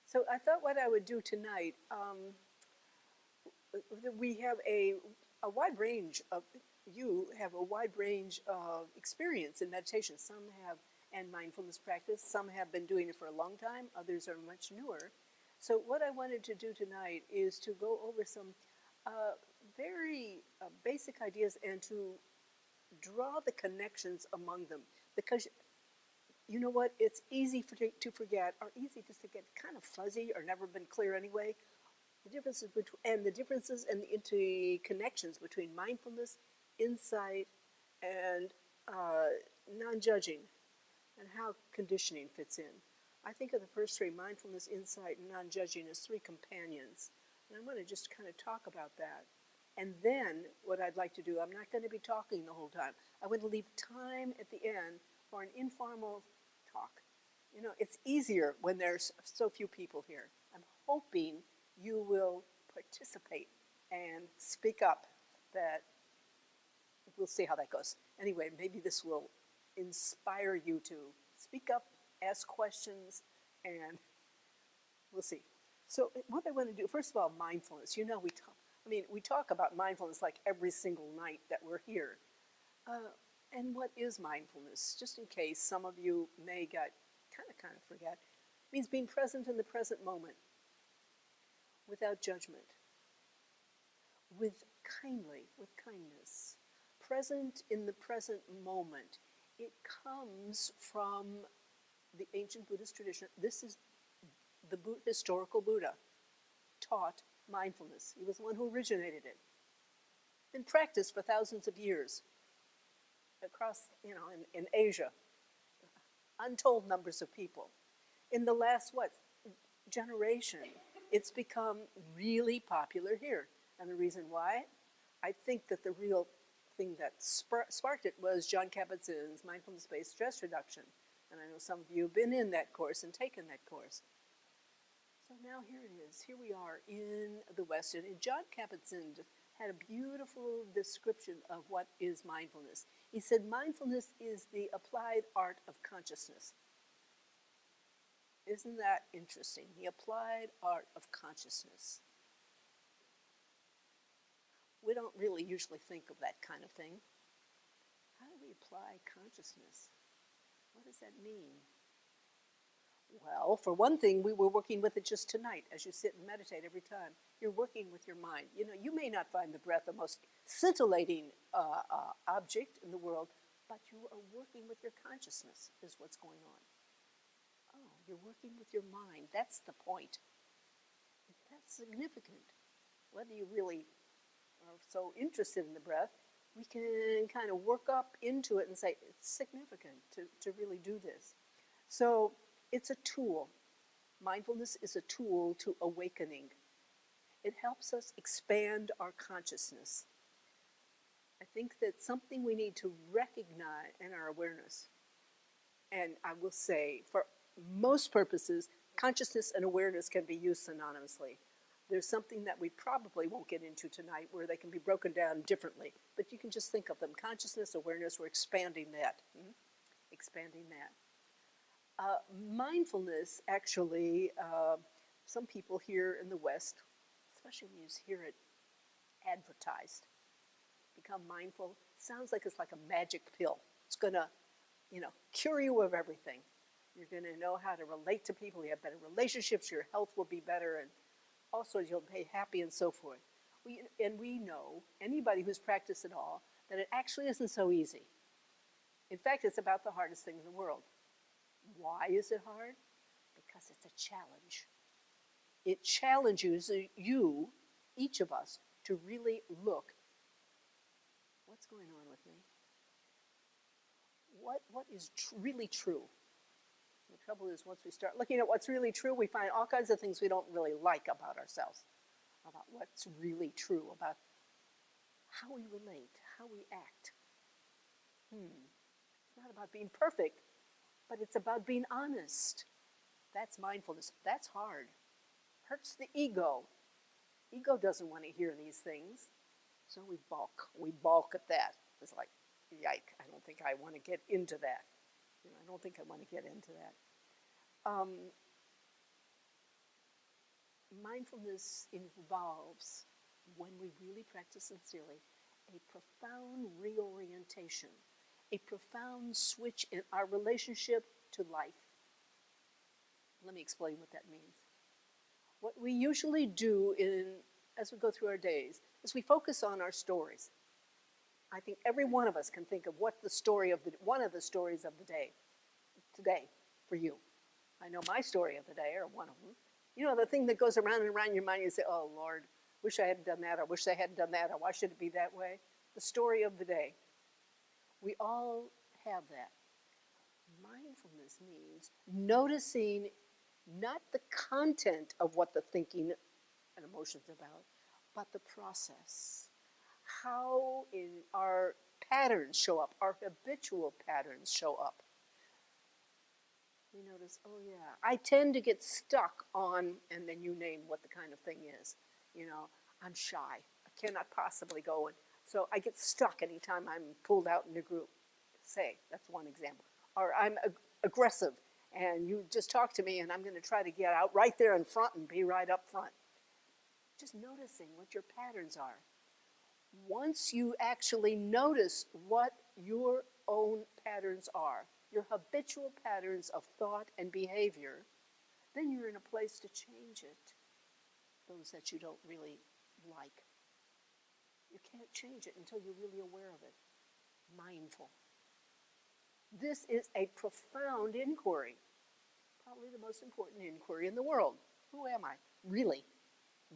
So I thought what I would do tonight, we have a wide range of, you have a wide range of experience in meditation. Some have, and mindfulness practice, some have been doing it for a long time, others are much newer. So what I wanted to do tonight is to go over some very basic ideas and to draw the connections among them. Because you know what, it's easy to forget, or easy just to get kind of fuzzy or never been clear anyway. The differences and the interconnections between mindfulness, insight, and non-judging, and how conditioning fits in. I think of the first three, mindfulness, insight, and non-judging, as three companions. And I'm going to just kind of talk about that. And then what I'd like to do, I'm not going to be talking the whole time. I want to leave time at the end for an informal talk. You know, it's easier when there's so few people here. I'm hoping you will participate and speak up. That we'll see how that goes. Anyway, maybe this will inspire you to speak up, ask questions, and we'll see. So what I want to do, first of all, mindfulness. You know, we talk about mindfulness like every single night that we're here. And what is mindfulness? Just in case some of you may kind of forget. It means being present in the present moment, without judgment, with kindness, present in the present moment. It comes from the ancient Buddhist tradition. This is the historical Buddha taught mindfulness. He was the one who originated it. Been practiced for thousands of years across, in Asia. Untold numbers of people. In the last, generation, it's become really popular here. And the reason why, I think that the real thing that sparked it was John Kabat-Zinn's mindfulness-based stress reduction. And I know some of you have been in that course and taken that course. So now here it is. Here we are in the West. And John Kabat-Zinn had a beautiful description of what is mindfulness. He said mindfulness is the applied art of consciousness. Isn't that interesting? The applied art of consciousness. We don't really usually think of that kind of thing. How do we apply consciousness? What does that mean? Well, for one thing, we were working with it just tonight as you sit and meditate every time. You're working with your mind. You know, you may not find the breath the most scintillating object in the world, but you are working with your consciousness is what's going on. Oh, you're working with your mind. That's the point. That's significant. Whether you really are so interested in the breath, we can kind of work up into it and say it's significant to really do this. So it's a tool. Mindfulness is a tool to awakening. It helps us expand our consciousness. I think that's something we need to recognize in our awareness. And I will say, for most purposes, consciousness and awareness can be used synonymously. There's something that we probably won't get into tonight where they can be broken down differently, but you can just think of them. Consciousness, awareness, we're expanding that. Expanding that. Mindfulness, actually, some people here in the West, especially when you hear it advertised, become mindful, sounds like it's like a magic pill. It's going to, cure you of everything. You're going to know how to relate to people, you have better relationships, your health will be better, and also you'll be happy and so forth. We know, anybody who's practiced it all, that it actually isn't so easy. In fact, it's about the hardest thing in the world. Why is it hard? Because it's a challenge. It challenges you, each of us, to really look, what's going on with me? What is really true? The trouble is, once we start looking at what's really true, we find all kinds of things we don't really like about ourselves, about what's really true, about how we relate, how we act. It's not about being perfect, but it's about being honest. That's mindfulness. That's hard. Hurts the ego. Ego doesn't want to hear these things, so we balk. We balk at that. It's like, yike, I don't think I want to get into that. I don't think I want to get into that. mindfulness involves, when we really practice sincerely, a profound reorientation, a profound switch in our relationship to life. Let me explain what that means. What we usually do as we go through our days is we focus on our stories. I think every one of us can think of one of the stories of the day today for you. I know my story of the day, or one of them. You know, the thing that goes around and around your mind, you say, oh, Lord, wish I hadn't done that, or wish I hadn't done that, or why should it be that way? The story of the day. We all have that. Mindfulness means noticing not the content of what the thinking and emotions about, but the process. How our patterns show up, our habitual patterns show up. We notice, oh yeah, I tend to get stuck on, and then you name what the kind of thing is. You know, I'm shy. I cannot possibly go. And so I get stuck anytime I'm pulled out in a group. Say, that's one example. Or I'm aggressive, and you just talk to me, and I'm going to try to get out right there in front and be right up front. Just noticing what your patterns are. Once you actually notice what your own patterns are, your habitual patterns of thought and behavior, then you're in a place to change it, those that you don't really like. You can't change it until you're really aware of it. Mindful. This is a profound inquiry, probably the most important inquiry in the world. Who am I, really?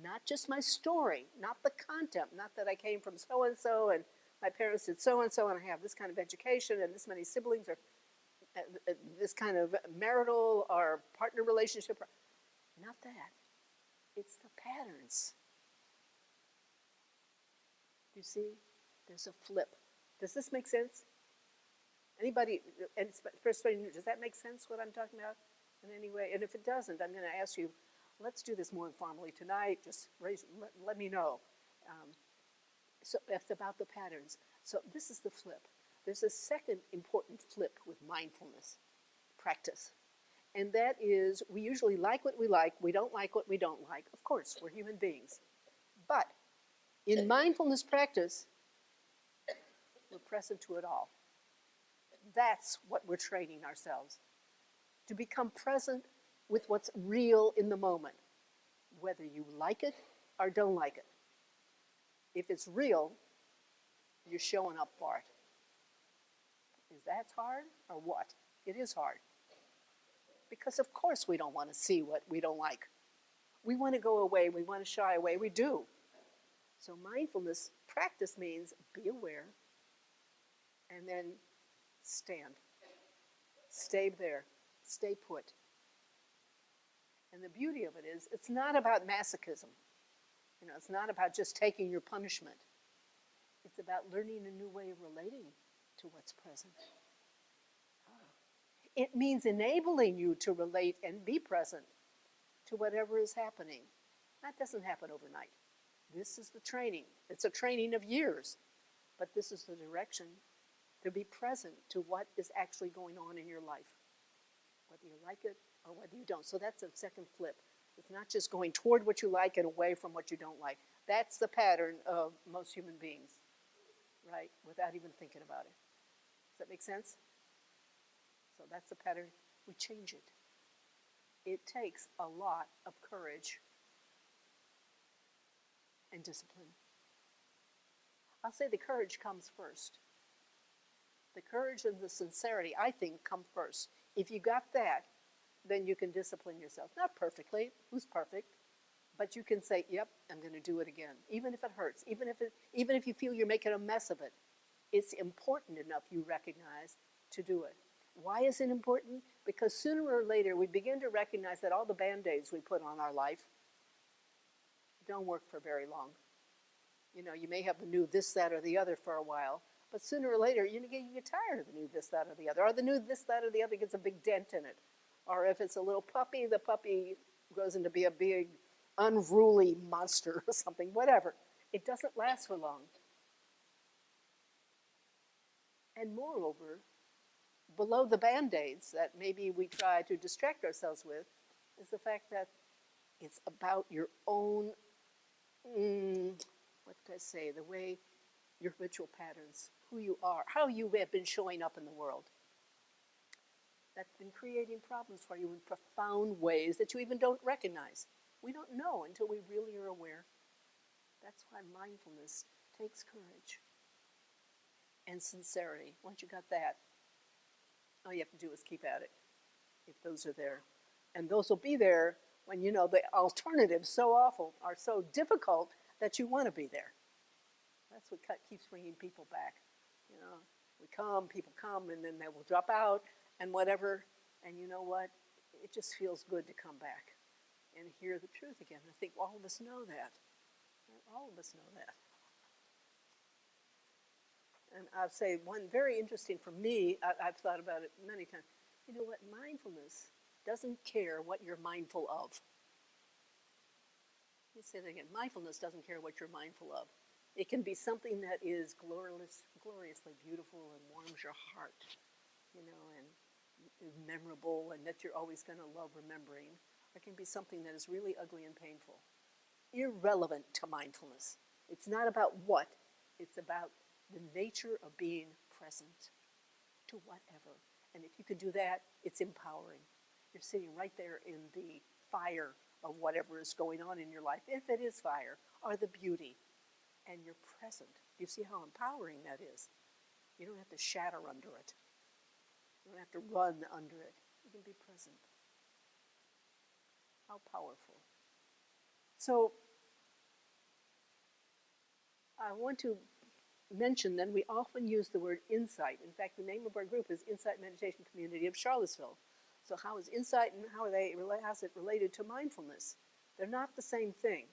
Not just my story, not the content, not that I came from so-and-so and my parents did so-and-so and I have this kind of education and this many siblings or this kind of marital or partner relationship. Not that. It's the patterns. You see, there's a flip. Does this make sense? Anybody, and especially, does that make sense, what I'm talking about in any way? And if it doesn't, I'm going to ask you, let's do this more informally tonight. Just let me know. So it's about the patterns. So this is the flip. There's a second important flip with mindfulness practice. And that is, we usually like what we like. We don't like what we don't like. Of course, we're human beings. But in mindfulness practice, we're present to it all. That's what we're training ourselves. To become present with what's real in the moment, whether you like it or don't like it. If it's real, you're showing up for it. Is that hard or what? It is hard. Because of course we don't want to see what we don't like. We want to go away, we want to shy away, we do. So mindfulness practice means be aware and then stand. Stay there. Stay put. And the beauty of it is, it's not about masochism. You know, it's not about just taking your punishment. It's about learning a new way of relating to what's present. It means enabling you to relate and be present to whatever is happening. That doesn't happen overnight. This is the training. It's a training of years. But this is the direction to be present to what is actually going on in your life, whether you like it or whether you don't. So that's a second flip. It's not just going toward what you like and away from what you don't like. That's the pattern of most human beings, right? Without even thinking about it. Does that make sense? So that's the pattern. We change it. It takes a lot of courage and discipline. I'll say the courage comes first. The courage and the sincerity, I think, come first. If you got that, then you can discipline yourself. Not perfectly. Who's perfect? But you can say, yep, I'm going to do it again. Even if it hurts. Even if you feel you're making a mess of it. It's important enough you recognize to do it. Why is it important? Because sooner or later we begin to recognize that all the Band-Aids we put on our life don't work for very long. You know, you may have the new this, that, or the other for a while, but sooner or later you get tired of the new this, that, or the other. Or the new this, that, or the other gets a big dent in it. Or if it's a little puppy, the puppy grows into be a big, unruly monster or something, whatever. It doesn't last for long. And moreover, below the Band-Aids that maybe we try to distract ourselves with is the fact that It's about your own, what could I say, the way your habitual patterns, who you are, how you have been showing up in the world. That's been creating problems for you in profound ways that you even don't recognize. We don't know until we really are aware. That's why mindfulness takes courage and sincerity. Once you got that, all you have to do is keep at it, if those are there. And those will be there when you know the alternatives so awful, are so difficult that you want to be there. That's what keeps bringing people back. You know, we come, people come, and then they will drop out and whatever. And you know what? It just feels good to come back and hear the truth again. I think all of us know that. All of us know that. And I'll say one very interesting for me, I've thought about it many times. You know what? Mindfulness doesn't care what you're mindful of. Let me say that again. Mindfulness doesn't care what you're mindful of. It can be something that is gloriously beautiful and warms your heart, you know, and is memorable and that you're always going to love remembering. Or it can be something that is really ugly and painful. Irrelevant to mindfulness. It's not about what, it's about the nature of being present to whatever. And if you can do that, it's empowering. You're sitting right there in the fire of whatever is going on in your life, if it is fire, or the beauty, and you're present. Do you see how empowering that is? You don't have to shatter under it. You don't have to run under it. You can be present. How powerful. So, I want to mention then we often use the word insight. In fact, the name of our group is Insight Meditation Community of Charlottesville. So how is insight and how's it related to mindfulness? They're not the same thing.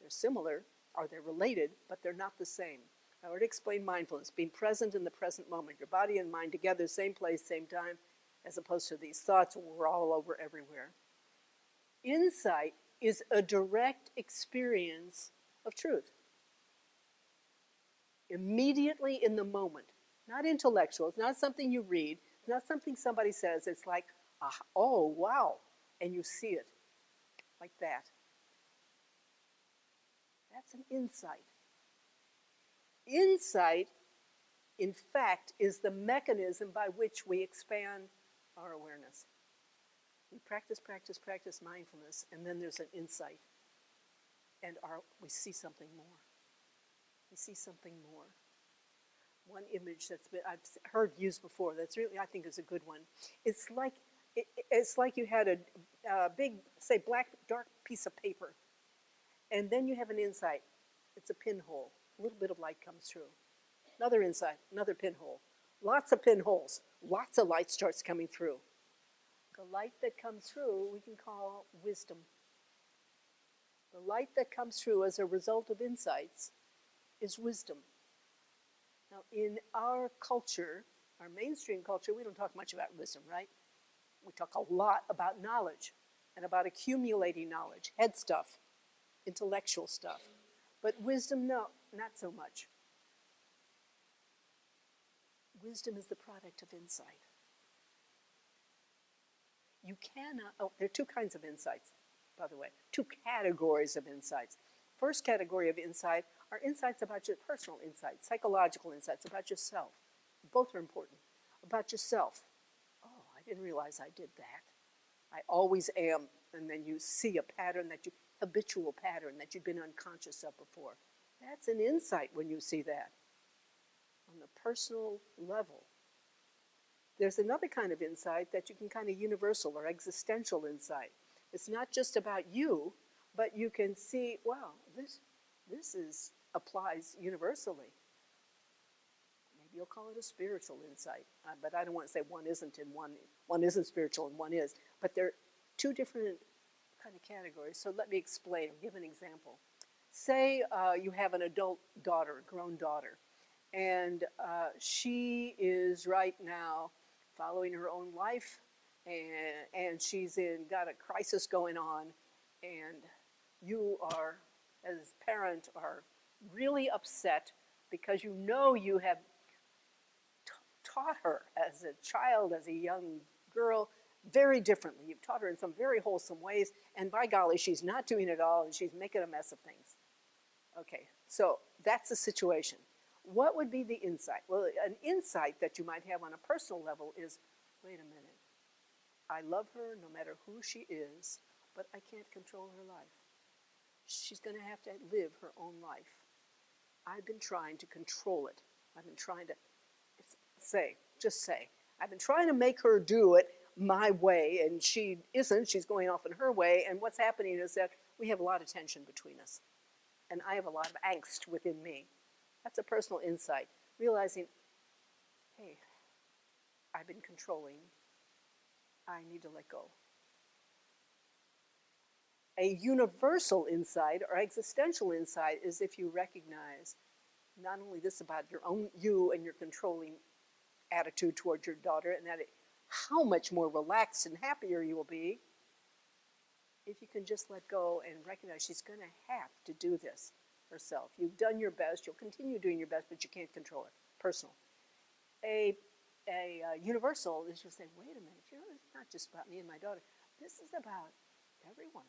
They're similar, or they're related, but they're not the same. I already explained mindfulness, being present in the present moment, your body and mind together, same place, same time, as opposed to these thoughts we're all over everywhere. Insight is a direct experience of truth. Immediately in the moment, not intellectual, it's not something you read, it's not something somebody says, it's like, oh, wow, and you see it, like that. That's an insight. Insight, in fact, is the mechanism by which we expand our awareness. We practice mindfulness, and then there's an insight, and we see something more. We see something more. One image I've heard used before that's really, I think, is a good one. It's like you had a big, say, black, dark piece of paper, and then you have an insight. It's a pinhole. A little bit of light comes through. Another insight, another pinhole. Lots of pinholes. Lots of light starts coming through. The light that comes through we can call wisdom. The light that comes through as a result of insights is wisdom. Now, in our culture, our mainstream culture, we don't talk much about wisdom, right? We talk a lot about knowledge and about accumulating knowledge, head stuff, intellectual stuff. But wisdom, no, not so much. Wisdom is the product of insight. You cannot, there are two kinds of insights, by the way, two categories of insights. First category of insight are insights about your personal insights, psychological insights about yourself. Both are important. About yourself. Oh, I didn't realize I did that. I always am. And then you see a pattern habitual pattern that you've been unconscious of before. That's an insight when you see that on the personal level. There's another kind of insight that you can kind of universal or existential insight. It's not just about you, but you can see, wow, this applies universally. Maybe you'll call it a spiritual insight, but I don't want to say one isn't and one isn't spiritual and one is. But they're two different kind of categories. So let me explain or give an example. Say you have an adult daughter, a grown daughter, and she is right now following her own life, and she's got a crisis going on, and you are, as a parent, are really upset because you know you have taught her as a child, as a young girl, very differently. You've taught her in some very wholesome ways, and by golly, she's not doing it all, and she's making a mess of things. Okay, so that's the situation. What would be the insight? Well, an insight that you might have on a personal level is, wait a minute, I love her no matter who she is, but I can't control her life. She's going to have to live her own life. I've been trying to control it. I've been trying to just say, I've been trying to make her do it my way, and she isn't. She's going off in her way, and what's happening is that we have a lot of tension between us, and I have a lot of angst within me. That's a personal insight, realizing, hey, I've been controlling. I need to let go. A universal insight or existential insight is if you recognize not only this about you and your controlling attitude toward your daughter, and that how much more relaxed and happier you will be if you can just let go and recognize she's going to have to do this herself. You've done your best. You'll continue doing your best, but you can't control it. Personal. A universal is just saying, wait a minute, it's not just about me and my daughter. This is about everyone.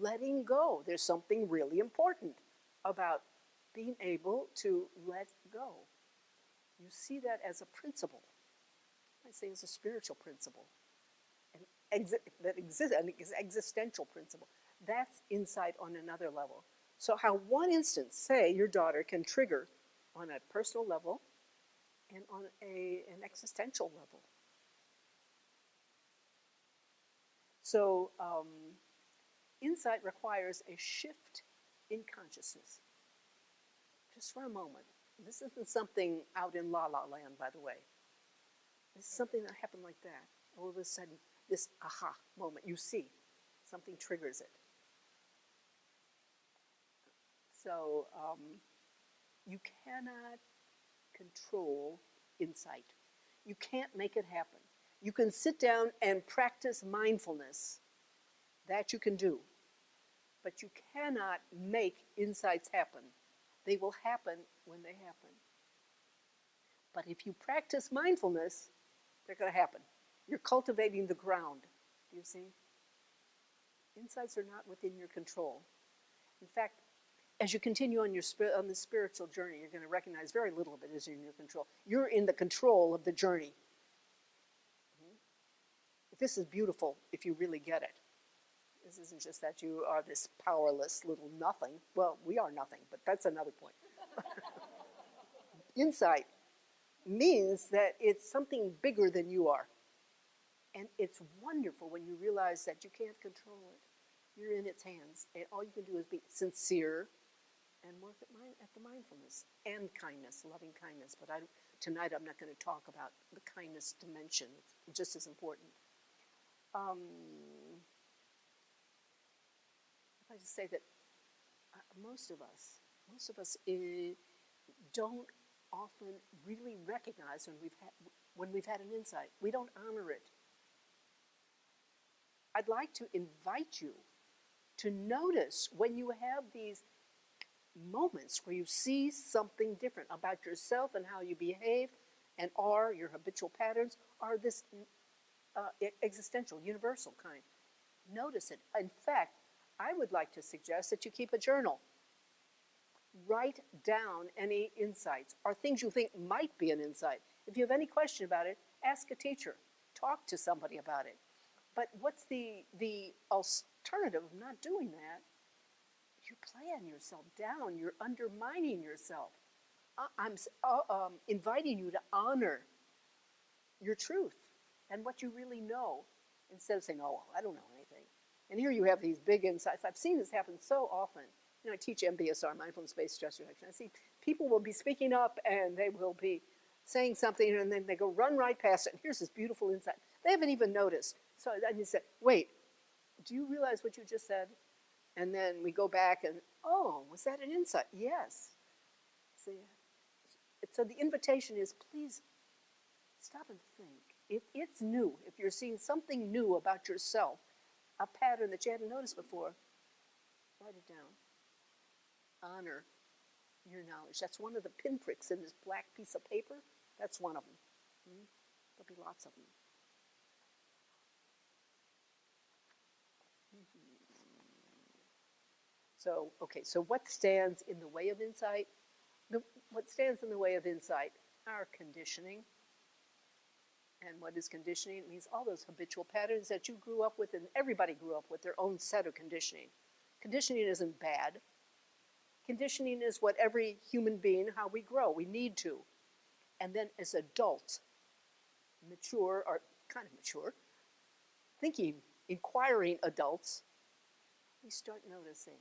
Letting go. There's something really important about being able to let go. You see that as a principle. I say as a spiritual principle. An existential principle. That's insight on another level. So how one instance, say your daughter, can trigger on a personal level and on an existential level. So insight requires a shift in consciousness. Just for a moment. This isn't something out in La La Land, by the way. This is something that happened like that. All of a sudden, this aha moment, you see, something triggers it. So you cannot control insight. You can't make it happen. You can sit down and practice mindfulness. That you can do. But you cannot make insights happen. They will happen when they happen. But if you practice mindfulness, they're going to happen. You're cultivating the ground. Do you see? Insights are not within your control. In fact, as you continue on the spiritual journey, you're going to recognize very little of it is in your control. You're in the control of the journey. This is beautiful if you really get it. This isn't just that you are this powerless little nothing. Well, we are nothing, but that's another point. Insight means that it's something bigger than you are. And it's wonderful when you realize that you can't control it. You're in its hands, and all you can do is be sincere and work at the mindfulness and kindness, loving kindness. But tonight I'm not going to talk about the kindness dimension. It's just as important. I'd like to say that most of us don't often really recognize when we've had an insight. We don't honor it. I'd like to invite you to notice when you have these moments where you see something different about yourself and how you behave and are your habitual patterns are this existential, universal kind. Notice it. In fact, I would like to suggest that you keep a journal. Write down any insights or things you think might be an insight. If you have any question about it, ask a teacher. Talk to somebody about it. But what's the alternative of not doing that? You plan yourself down. You're undermining yourself. I'm inviting you to honor your truth and what you really know instead of saying, oh, well, I don't know anything. And here you have these big insights. I've seen this happen so often. You know, I teach MBSR, Mindfulness-Based Stress Reduction. I see people will be speaking up and they will be saying something and then they go run right past it. And here's this beautiful insight. They haven't even noticed. So then you say, wait, do you realize what you just said? And then we go back and, oh, was that an insight? Yes. See, so the invitation is, please stop and think. If it's new, if you're seeing something new about yourself, a pattern that you hadn't noticed before, write it down. Honor your knowledge. That's one of the pinpricks in this black piece of paper. That's one of them. There'll be lots of them. So, okay, so what stands in the way of insight? What stands in the way of insight? Our conditioning. And what is conditioning? It means all those habitual patterns that you grew up with, and everybody grew up with their own set of conditioning. Conditioning isn't bad. Conditioning is what every human being, how we grow. We need to. And then as adults, mature, or kind of mature, thinking, inquiring adults, we start noticing.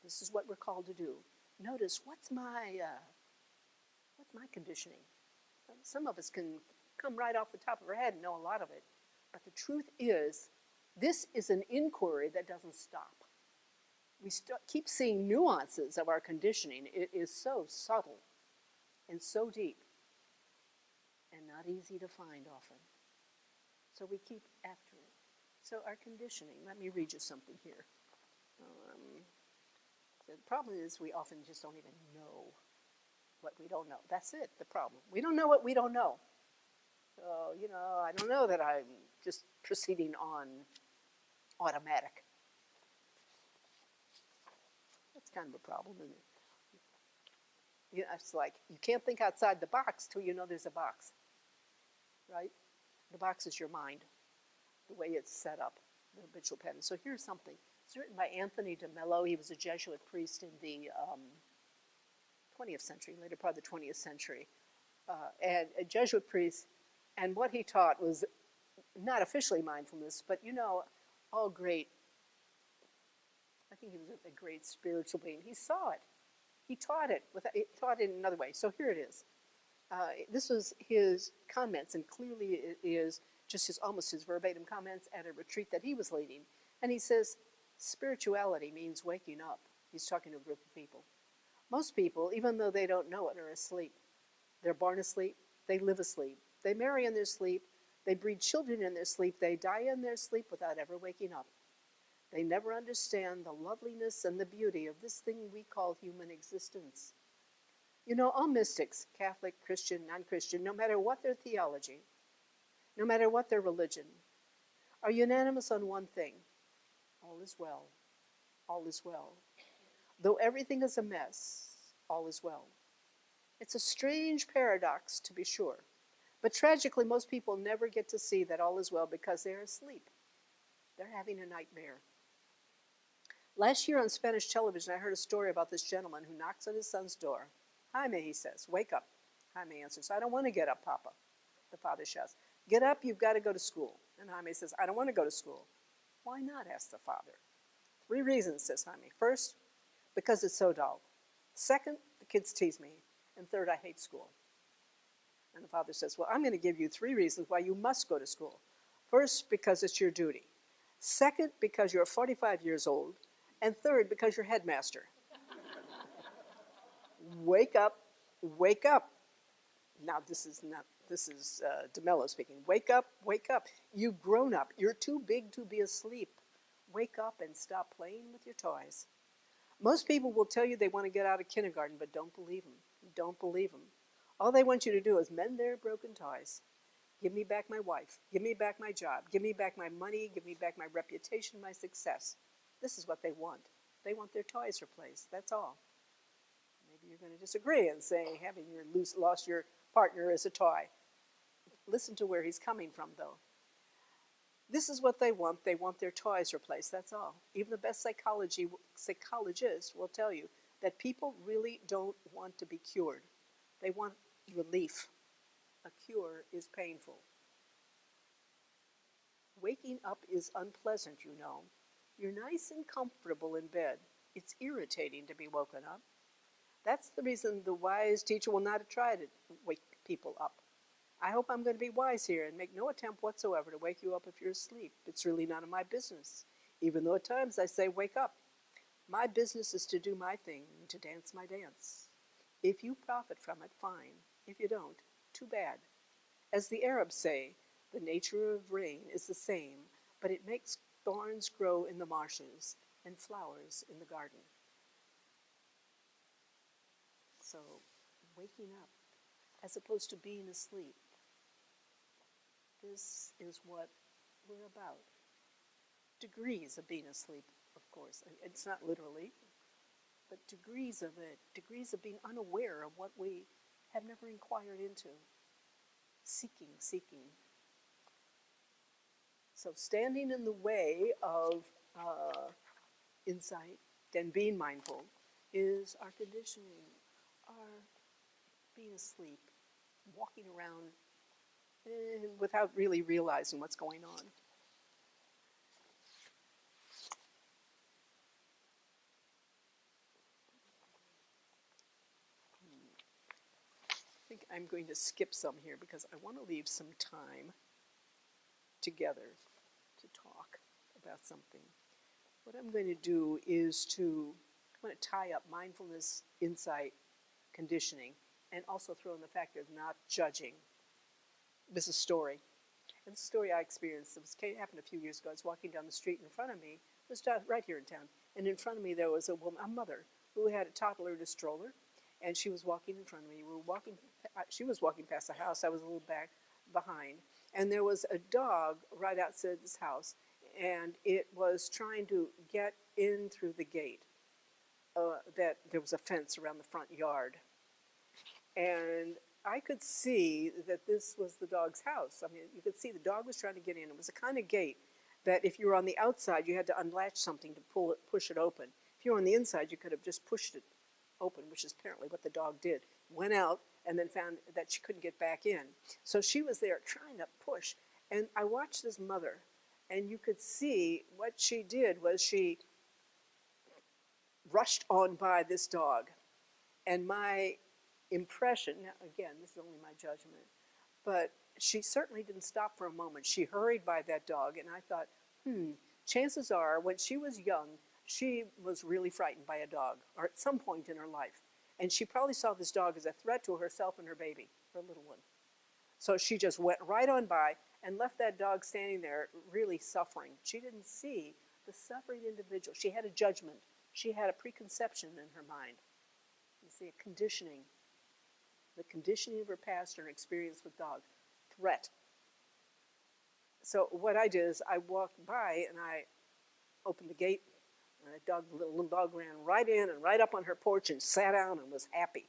This is what we're called to do. Notice, what's my conditioning? Some of us can come right off the top of our head and know a lot of it. But the truth is, this is an inquiry that doesn't stop. We keep seeing nuances of our conditioning. It is so subtle and so deep and not easy to find often. So we keep after it. So our conditioning, let me read you something here. The problem is we often just don't even know what we don't know. That's it, the problem. We don't know what we don't know. So, I don't know that I'm just proceeding on automatic. That's kind of a problem, isn't it? It's like you can't think outside the box till you know there's a box, right? The box is your mind, the way it's set up, the habitual pattern. So here's something. It's written by Anthony de Mello. He was a Jesuit priest in the 20th century, later part of the 20th century, and a Jesuit priest. And what he taught was not officially mindfulness, but all great. I think he was a great spiritual being. He saw it. He taught it. He taught it in another way. So here it is. This was his comments, and clearly it is just almost his verbatim comments at a retreat that he was leading. And he says, spirituality means waking up. He's talking to a group of people. Most people, even though they don't know it, are asleep. They're born asleep. They live asleep. They marry in their sleep. They breed children in their sleep. They die in their sleep without ever waking up. They never understand the loveliness and the beauty of this thing we call human existence. All mystics, Catholic, Christian, non-Christian, no matter what their theology, no matter what their religion, are unanimous on one thing. All is well. All is well. Though everything is a mess, all is well. It's a strange paradox, to be sure. But tragically, most people never get to see that all is well because they're asleep. They're having a nightmare. Last year on Spanish television, I heard a story about this gentleman who knocks on his son's door. Jaime, he says, wake up. Jaime answers, I don't want to get up, Papa. The father shouts, get up, you've got to go to school. And Jaime says, I don't want to go to school. Why not, asks the father. 3 reasons, says Jaime. First, because it's so dull. Second, the kids tease me. And third, I hate school. And the father says, well, I'm going to give you 3 reasons why you must go to school. First, because it's your duty. Second, because you're 45 years old. And third, because you're headmaster. Wake up, wake up. Now, this is de Mello speaking. Wake up, wake up. You've grown up. You're too big to be asleep. Wake up and stop playing with your toys. Most people will tell you they want to get out of kindergarten, but don't believe them. Don't believe them. All they want you to do is mend their broken toys. Give me back my wife. Give me back my job. Give me back my money. Give me back my reputation, my success. This is what they want. They want their toys replaced. That's all. Maybe you're going to disagree and say having lost your partner is a toy. Listen to where he's coming from, though. This is what they want. They want their toys replaced. That's all. Even the best psychologists will tell you that people really don't want to be cured. They want relief. A cure is painful. Waking up is unpleasant, you know. You're nice and comfortable in bed. It's irritating to be woken up. That's the reason the wise teacher will not try to wake people up. I hope I'm going to be wise here and make no attempt whatsoever to wake you up if you're asleep. It's really none of my business, even though at times I say, wake up. My business is to do my thing, to dance my dance. If you profit from it, fine. If you don't, too bad. As the Arabs say, the nature of rain is the same, but it makes thorns grow in the marshes and flowers in the garden. So, waking up, as opposed to being asleep, this is what we're about. degrees of being asleep, of course. It's not literally, but degrees of it, degrees of being unaware of what we have never inquired into. Seeking. So standing in the way of insight and being mindful is our conditioning, our being asleep, walking around without really realizing what's going on. I think I'm going to skip some here because I want to leave some time together to talk about something. What I'm going to do is I'm going to tie up mindfulness, insight, conditioning, and also throw in the factor of not judging. This is a story. And the story I experienced, it happened a few years ago. I was walking down the street in front of me. It was right here in town. And in front of me there was a woman, a mother, who had a toddler in a stroller. And she was walking in front of me. She was walking past the house. I was a little back behind. And there was a dog right outside this house. And it was trying to get in through the gate. That there was a fence around the front yard. And I could see that this was the dog's house. I mean, you could see the dog was trying to get in. It was a kind of gate that if you were on the outside, you had to unlatch something to push it open. If you were on the inside, you could have just pushed it open, which is apparently what the dog did. Went out and then found that she couldn't get back in. So she was there trying to push. And I watched this mother, and you could see what she did was she rushed on by this dog. And my impression, now again, this is only my judgment, but she certainly didn't stop for a moment. She hurried by that dog, and I thought, chances are when she was young, she was really frightened by a dog, or at some point in her life. And she probably saw this dog as a threat to herself and her baby, her little one. So she just went right on by and left that dog standing there really suffering. She didn't see the suffering individual. She had a judgment. She had a preconception in her mind. You see, a conditioning. The conditioning of her past and her experience with dog. Threat. So what I did is I walked by and I opened the gate, and the little dog ran right in and right up on her porch and sat down and was happy.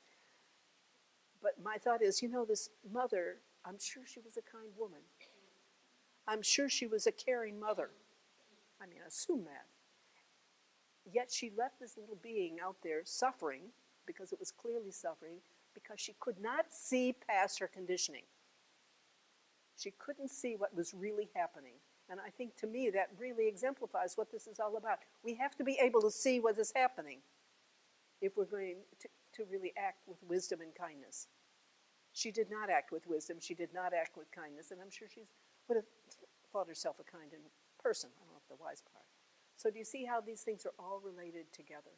But my thought is, this mother, I'm sure she was a kind woman. I'm sure she was a caring mother. I mean, assume that. Yet she left this little being out there suffering, because it was clearly suffering, because she could not see past her conditioning. She couldn't see what was really happening. And I think, to me, that really exemplifies what this is all about. We have to be able to see what is happening if we're going to really act with wisdom and kindness. She did not act with wisdom. She did not act with kindness. And I'm sure she would have thought herself a kind person. I don't know if the wise part. So do you see how these things are all related together?